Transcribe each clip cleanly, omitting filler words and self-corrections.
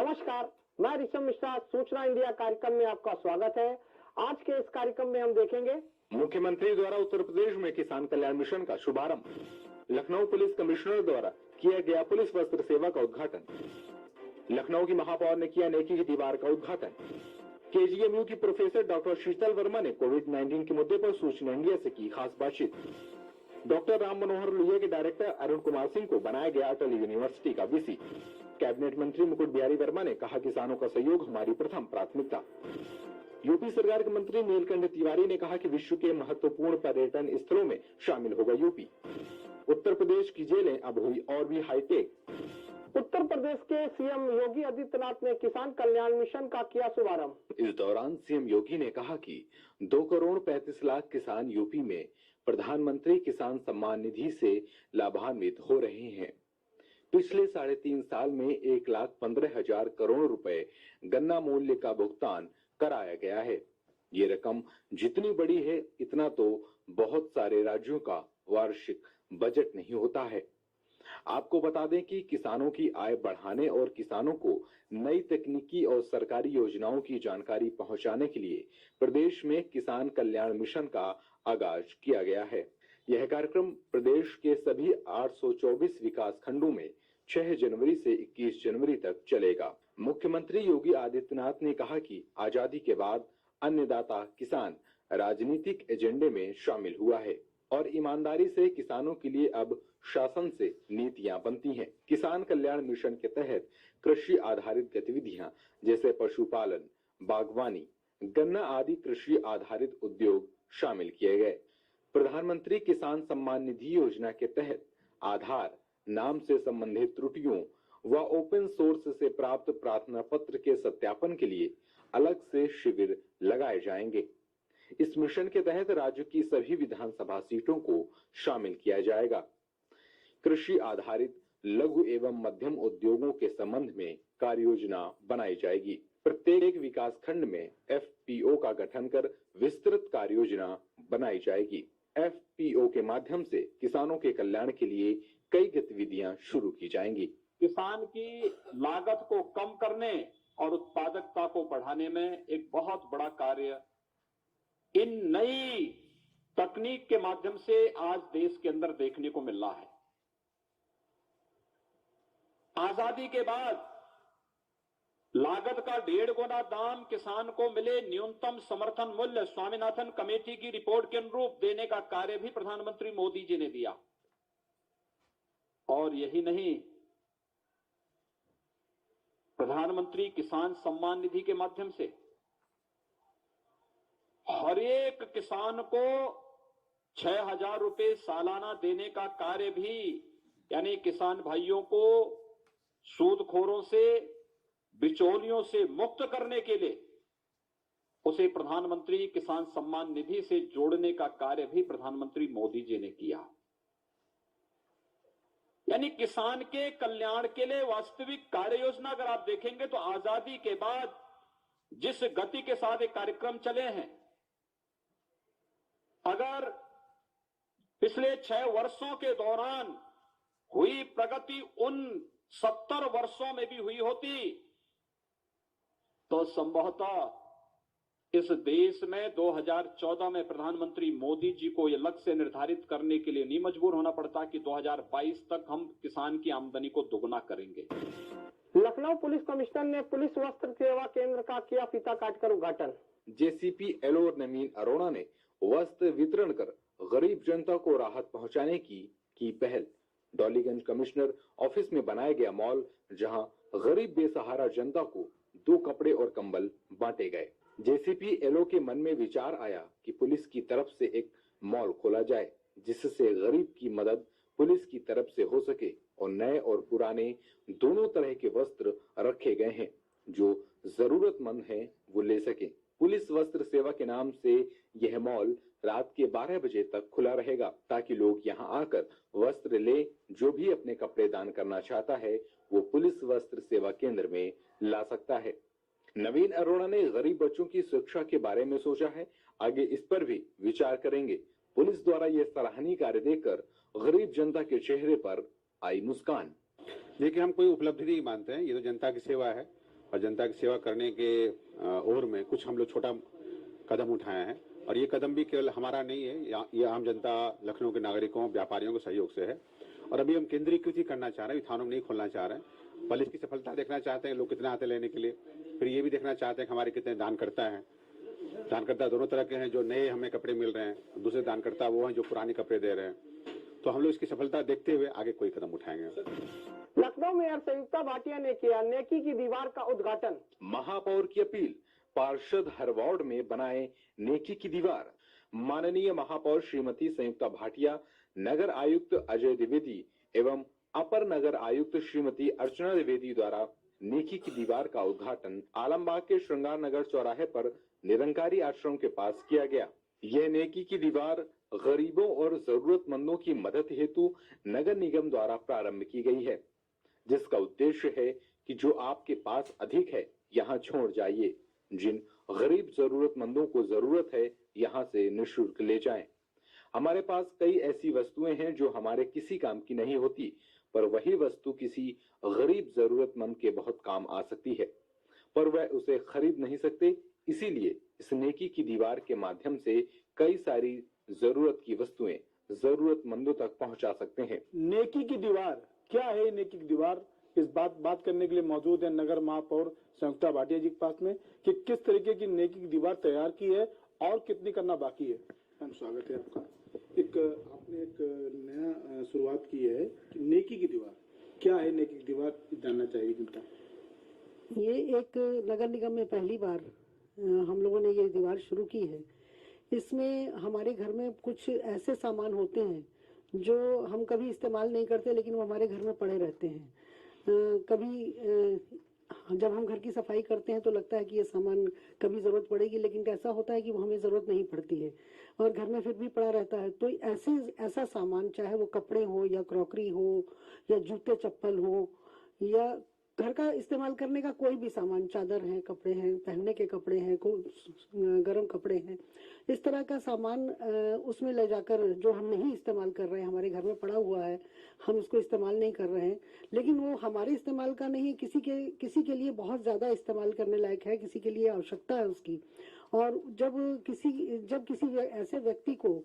नमस्कार, मैं ऋषभ मिश्रा। सूचना इंडिया कार्यक्रम में आपका स्वागत है। आज के इस कार्यक्रम में हम देखेंगे मुख्यमंत्री द्वारा उत्तर प्रदेश में किसान कल्याण मिशन का शुभारंभ, लखनऊ पुलिस कमिश्नर द्वारा किया गया पुलिस वस्त्र सेवा का उद्घाटन, लखनऊ की महापौर ने किया नेकी की दीवार का उद्घाटन, केजीएमयू की प्रोफेसर डॉक्टर शीतल वर्मा ने कोविड-19 के मुद्दे पर सूचना इंडिया से की खास बातचीत, डॉक्टर राम मनोहर लोहिया के डायरेक्टर अरुण कुमार सिंह को बनाया गया अटल यूनिवर्सिटी का वीसी, कैबिनेट मंत्री मुकुट बिहारी वर्मा ने कहा किसानों का सहयोग हमारी प्रथम प्राथमिकता। यूपी सरकार के मंत्री नीलकंठ तिवारी ने कहा कि विश्व के महत्वपूर्ण पर्यटन स्थलों में शामिल होगा यूपी। उत्तर प्रदेश की जेलें अब हुई और भी हाईटेक। उत्तर प्रदेश के सीएम योगी आदित्यनाथ ने किसान कल्याण मिशन का किया शुभारंभ। इस दौरान सीएम योगी ने कहा कि 2 करोड़ 35 लाख किसान यूपी में प्रधानमंत्री किसान सम्मान निधि से लाभान्वित हो रहे हैं। पिछले 3.5 साल में 1,15,000 करोड़ रुपए गन्ना मूल्य का भुगतान कराया गया है। ये रकम जितनी बड़ी है, इतना तो बहुत सारे राज्यों का वार्षिक बजट नहीं होता है। आपको बता दें कि किसानों की आय बढ़ाने और किसानों को नई तकनीकी और सरकारी योजनाओं की जानकारी पहुंचाने के लिए प्रदेश में किसान कल्याण मिशन का आगाज किया गया है। यह कार्यक्रम प्रदेश के सभी 824 विकास खंडों में 6 जनवरी से 21 जनवरी तक चलेगा। मुख्यमंत्री योगी आदित्यनाथ ने कहा कि आजादी के बाद अन्नदाता किसान राजनीतिक एजेंडे में शामिल हुआ है और ईमानदारी से किसानों के लिए अब शासन से नीतियां बनती हैं। किसान कल्याण मिशन के तहत कृषि आधारित गतिविधियां जैसे पशुपालन, बागवानी, गन्ना आदि कृषि आधारित उद्योग शामिल किए गए। प्रधानमंत्री किसान सम्मान निधि योजना के तहत आधार, नाम से संबंधित त्रुटियों व ओपन सोर्स से प्राप्त प्रार्थना पत्र के सत्यापन के लिए अलग से शिविर लगाए जाएंगे। इस मिशन के तहत राज्य की सभी विधानसभा सीटों को शामिल किया जाएगा। कृषि आधारित लघु एवं मध्यम उद्योगों के संबंध में कार्य योजना बनाई जाएगी। प्रत्येक विकास खंड में एफपीओ का गठन कर विस्तृत कार्य योजना बनाई जाएगी। एफपीओ के माध्यम से किसानों के कल्याण के लिए कई गतिविधियां शुरू की जाएंगी। किसान की लागत को कम करने और उत्पादकता को बढ़ाने में एक बहुत बड़ा कार्य इन नई तकनीक के माध्यम से आज देश के अंदर देखने को मिल रहा है। आजादी के बाद लागत का 1.5 गुना दाम किसान को मिले, न्यूनतम समर्थन मूल्य स्वामीनाथन कमेटी की रिपोर्ट के अनुरूप देने का कार्य भी प्रधानमंत्री मोदी जी ने दिया। और यही नहीं, प्रधानमंत्री किसान सम्मान निधि के माध्यम से हर एक किसान को 6,000 रुपए सालाना देने का कार्य भी, यानी किसान भाइयों को सूदखोरों से, बिचौलियों से मुक्त करने के लिए उसे प्रधानमंत्री किसान सम्मान निधि से जोड़ने का कार्य भी प्रधानमंत्री मोदी जी ने किया। यानी किसान के कल्याण के लिए वास्तविक कार्य योजना अगर आप देखेंगे तो आजादी के बाद जिस गति के साथ एक कार्यक्रम चले हैं, अगर पिछले 6 वर्षों के दौरान हुई प्रगति उन 70 वर्षों में भी हुई होती तो संभवतः इस देश में 2014 में प्रधानमंत्री मोदी जी को यह लक्ष्य निर्धारित करने के लिए नहीं मजबूर होना पड़ता कि 2022 तक हम किसान की आमदनी को दोगुना करेंगे। लखनऊ पुलिस कमिश्नर ने पुलिस वस्त्र सेवा केंद्र का किया फीता काटकर उद्घाटन। जेसीपी एलो नवीन अरोड़ा ने वस्त्र वितरण कर गरीब जनता को राहत पहुंचाने की पहल। डॉलीगंज कमिश्नर ऑफिस में बनाया गया मॉल, जहां गरीब बेसहारा जनता को 2 कपड़े और कंबल बांटे गए। जेसीपी एलो के मन में विचार आया कि पुलिस की तरफ से एक मॉल खोला जाए, जिससे गरीब की मदद पुलिस की तरफ से हो सके और नए और पुराने दोनों तरह के वस्त्र रखे गए हैं। जो जरूरतमंद हैं वो ले सके। पुलिस वस्त्र सेवा के नाम से यह मॉल रात के 12 बजे तक खुला रहेगा, ताकि लोग यहां आकर वस्त्र ले। जो भी अपने कपड़े दान करना चाहता है वो पुलिस वस्त्र सेवा केंद्र में ला सकता है। नवीन अरोड़ा ने गरीब बच्चों की शिक्षा के बारे में सोचा है, आगे इस पर भी विचार करेंगे। पुलिस द्वारा यह सराहनीय कार्य देखकर गरीब जनता के चेहरे पर आई मुस्कान। देखिए, हम कोई उपलब्धि नहीं मानते हैं, ये तो जनता की सेवा है और जनता की सेवा करने के ओर में कुछ हम लोग छोटा कदम उठाए हैं। और ये कदम भी केवल हमारा नहीं है, ये आम जनता, लखनऊ के नागरिकों, व्यापारियों के सहयोग से है। और अभी हम केंद्रीकृत करना चाह रहे हैं, थानों में नहीं खोलना चाह रहे हैं। पहले इसकी सफलता देखना चाहते हैं, लोग कितना आते लेने के लिए। फिर ये भी देखना चाहते हैं कि हमारे कितने दानकर्ता हैं। दानकर्ता दोनों तरह के हैं, जो नए हमें कपड़े मिल रहे हैं, दूसरे दानकर्ता वो हैं जो पुराने कपड़े दे रहे हैं। तो हम लोग इसकी सफलता देखते हुए आगे कोई कदम उठाएंगे। लखनऊ मेयर संयुक्ता भाटिया ने किया नेकी की दीवार का उद्घाटन। महापौर की अपील, पार्षद हर वार्ड में बनाए नेकी की दीवार। माननीय महापौर श्रीमती संयुक्ता भाटिया, नगर आयुक्त अजय द्विवेदी एवं अपर नगर आयुक्त श्रीमती अर्चना द्विवेदी द्वारा नेकी की दीवार का उद्घाटन आलमबाग के श्रृंगार नगर चौराहे पर निरंकारी आश्रम के पास किया गया। यह नेकी की दीवार गरीबों और जरूरतमंदों की मदद हेतु नगर निगम द्वारा प्रारंभ की गई है, जिसका उद्देश्य है कि जो आपके पास अधिक है यहाँ छोड़ जाइए। जिन गरीब जरूरतमंदों को जरूरत है यहाँ से निःशुल्क ले जाएं। हमारे पास कई ऐसी वस्तुएं हैं जो हमारे किसी काम की नहीं होती, पर वही वस्तु किसी गरीब जरूरतमंद के बहुत काम आ सकती है, पर वह उसे खरीद नहीं सकते। इसीलिए इस नेकी की दीवार के माध्यम से कई सारी जरूरत की वस्तुएं जरूरतमंदों तक पहुंचा सकते हैं। नेकी की दीवार क्या है? नेकी की दीवार, इस बात करने के लिए मौजूद है नगर महापौर संयुक्ता भाटिया जी के पास में कि किस तरीके की नेकी की दीवार तैयार की है और कितनी करना बाकी है। मैम, स्वागत है आपका। आपने एक नया शुरुआत की है, नेकी की दीवार क्या है? नेकी की दीवार जानना चाहिए जनता। ये एक नगर निगम में पहली बार हम लोगों ने ये दीवार शुरू की है। इसमें हमारे घर में कुछ ऐसे सामान होते हैं जो हम कभी इस्तेमाल नहीं करते, लेकिन वो हमारे घर में पड़े रहते हैं। कभी जब हम घर की सफाई करते हैं तो लगता है कि ये सामान कभी जरूरत पड़ेगी, लेकिन ऐसा होता है कि वो हमें जरूरत नहीं पड़ती है और घर में फिर भी पड़ा रहता है। तो ऐसा सामान, चाहे वो कपड़े हो या क्रॉकरी हो या जूते चप्पल हो या घर का इस्तेमाल करने का कोई भी सामान, चादर है, कपड़े हैं, पहनने के कपड़े हैं, गर्म कपड़े हैं, इस तरह का सामान उसमें ले जाकर जो हम नहीं इस्तेमाल कर रहे हैं, हमारे घर में पड़ा हुआ है, हम उसको इस्तेमाल नहीं कर रहे हैं, लेकिन वो हमारे इस्तेमाल का नहीं, किसी के लिए बहुत ज्यादा इस्तेमाल करने लायक है, किसी के लिए आवश्यकता है उसकी। और जब किसी ऐसे व्यक्ति को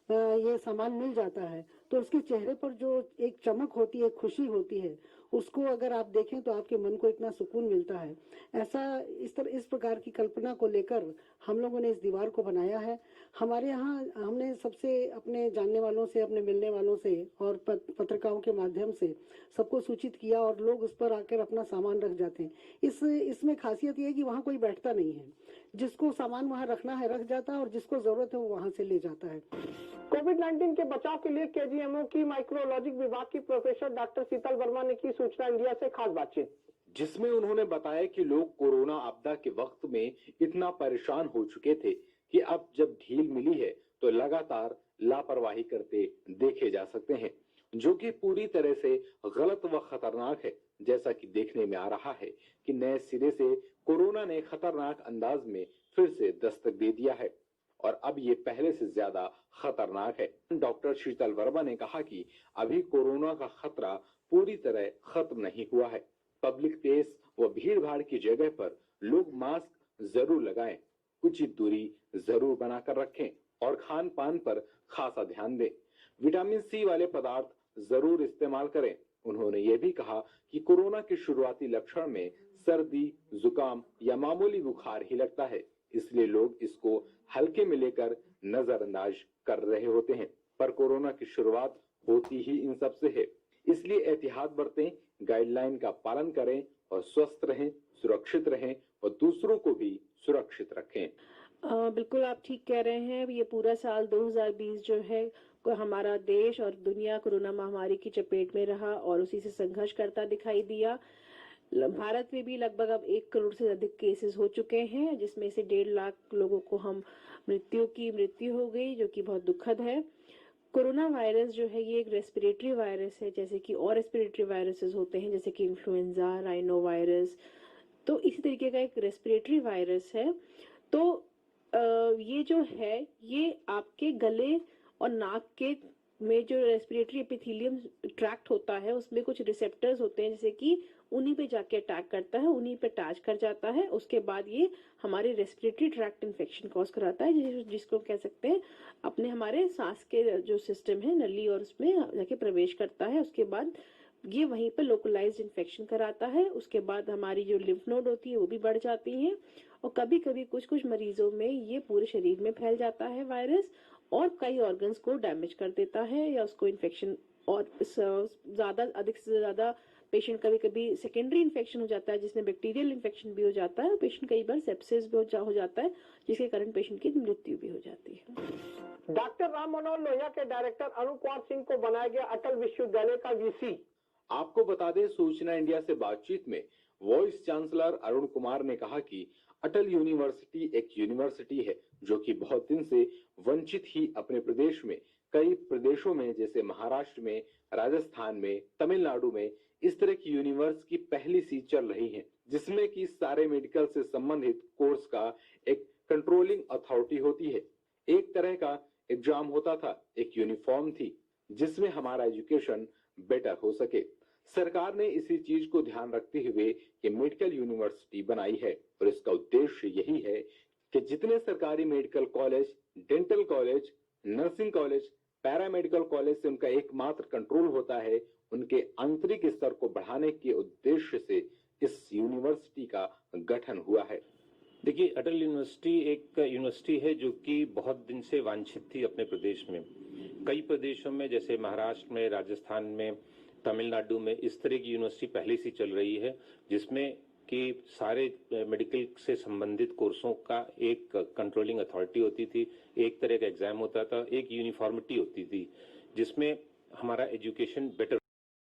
ये सामान मिल जाता है तो उसके चेहरे पर जो एक चमक होती है, खुशी होती है, उसको अगर आप देखें तो आपके मन को इतना सुकून मिलता है। इस प्रकार की कल्पना को लेकर हम लोगों ने इस दीवार को बनाया है। हमारे यहाँ हमने सबसे अपने जानने वालों से, अपने मिलने वालों से और पत्रिकाओं के माध्यम से सबको सूचित किया और लोग उस पर आकर अपना सामान रख जाते हैं। इसमें खासियत यह है कि वहाँ कोई बैठता नहीं है, जिसको सामान वहाँ रखना है रख जाता है और जिसको जरूरत है वो वहाँ से ले जाता है। कोविड-19 के बचाव के लिए केजीएमओ की माइक्रोलॉजिक विभाग की प्रोफेसर डॉक्टर शीतल वर्मा ने की सूचना इंडिया से खास बातचीत, जिसमें उन्होंने बताया कि लोग कोरोना आपदा के वक्त में इतना परेशान हो चुके थे कि अब जब ढील मिली है तो लगातार लापरवाही करते देखे जा सकते हैं, जो कि पूरी तरह से गलत व खतरनाक है। जैसा कि देखने में आ रहा है कि नए सिरे से कोरोना ने खतरनाक अंदाज में फिर से दस्तक दे दिया है और अब ये पहले से ज्यादा खतरनाक है। डॉक्टर शीतल वर्मा ने कहा कि अभी कोरोना का खतरा पूरी तरह खत्म नहीं हुआ है। पब्लिक प्लेस व भीड़ भाड़ की जगह पर लोग मास्क जरूर लगाएं, उचित दूरी जरूर बनाकर रखें और खान पान पर खासा ध्यान दें। विटामिन सी वाले पदार्थ जरूर इस्तेमाल करें। उन्होंने ये भी कहा कि कोरोना के शुरुआती लक्षण में सर्दी, जुकाम या मामूली बुखार ही लगता है, इसलिए लोग इसको हल्के में लेकर नजरअंदाज कर रहे होते हैं, पर कोरोना की शुरुआत होती ही इन सब से है। इसलिए एहतियात बरतें, गाइडलाइन का पालन करें और स्वस्थ रहें, सुरक्षित रहें और दूसरों को भी सुरक्षित रखें। बिल्कुल आप ठीक कह रहे हैं। ये पूरा साल 2020 जो है हमारा देश और दुनिया कोरोना महामारी की चपेट में रहा और उसी से संघर्ष करता दिखाई दिया। भारत में भी लगभग अब 1 करोड़ से अधिक केसेस हो चुके हैं, जिसमें से 1.5 लाख लोगों को मृत्यु हो गई, जो कि बहुत दुखद है। कोरोना वायरस जो है ये एक रेस्पिरेटरी वायरस है, जैसे कि और रेस्पिरेटरी वायरसेस होते हैं, जैसे कि इन्फ्लुएंजा, राइनो वायरस, तो इसी तरीके का एक रेस्पिरेटरी वायरस है। तो ये जो है ये आपके गले और नाक के में जो रेस्पिरेटरी एपिथेलियम ट्रैक्ट होता है उसमें कुछ रिसेप्टर्स होते हैं, जैसे कि उन्हीं पे जाके अटैक करता है, उन्हीं पे अटैच कर जाता है। उसके बाद ये हमारे रेस्पिरेटरी ट्रैक्ट इन्फेक्शन कॉज कराता है, जिसको कह सकते हैं अपने हमारे सांस के जो सिस्टम है नली और उसमें जाके प्रवेश करता है। उसके बाद ये वहीं पर लोकलाइज्ड इन्फेक्शन कराता है। उसके बाद हमारी जो लिम्फ नोड होती है वो भी बढ़ जाती हैं, और कभी कभी कुछ मरीजों में ये पूरे शरीर में फैल जाता है वायरस, और कई ऑर्गन्स को डैमेज कर देता है या उसको इन्फेक्शन, और ज्यादा अधिक से ज्यादा पेशेंट कभी कभी सेकेंडरी इन्फेक्शन हो जाता है जिसमें बैक्टीरियल इन्फेक्शन भी हो जाता है, और पेशेंट कई बार सेप्सिस भी हो जाता है जिसके कारण पेशेंट की मृत्यु भी हो जाती है। डॉक्टर राम मनोहर लोहिया के डायरेक्टर अरुण कुमार सिंह को बनाया गया अटल विश्वविद्यालय का वीसी। आपको बता दें, सूचना इंडिया से बातचीत में वाइस चांसलर अरुण कुमार ने कहा कि अटल यूनिवर्सिटी एक यूनिवर्सिटी है जो कि बहुत दिन से वंचित ही अपने प्रदेश में, कई प्रदेशों में जैसे महाराष्ट्र में, राजस्थान में, तमिलनाडु में इस तरह की यूनिवर्स की पहली सीट चल रही है, जिसमें कि सारे मेडिकल से संबंधित कोर्स का एक कंट्रोलिंग अथॉरिटी होती है। एक तरह का एग्जाम होता था, एक यूनिफॉर्म थी जिसमें हमारा एजुकेशन बेटर हो सके। सरकार ने इसी चीज को ध्यान रखते हुए ये मेडिकल यूनिवर्सिटी बनाई है, और इसका उद्देश्य यही है कि जितने सरकारी medical college, dental college, nursing college, paramedical college से उनका एकमात्र कंट्रोल होता है, उनके आंतरिक स्तर को बढ़ाने के उद्देश्य से इस यूनिवर्सिटी का गठन हुआ है। देखिए, अटल यूनिवर्सिटी एक यूनिवर्सिटी है जो कि बहुत दिन से वांछित थी अपने प्रदेश में। कई प्रदेशों में जैसे महाराष्ट्र में, राजस्थान में, तमिलनाडु में इस तरह की यूनिवर्सिटी पहले से चल रही है, जिसमें कि सारे मेडिकल से संबंधित कोर्सों का एक कंट्रोलिंग अथॉरिटी होती थी, एक तरह का एग्जाम होता था, एक यूनिफॉर्मिटी होती थी, जिसमें हमारा एजुकेशन बेटर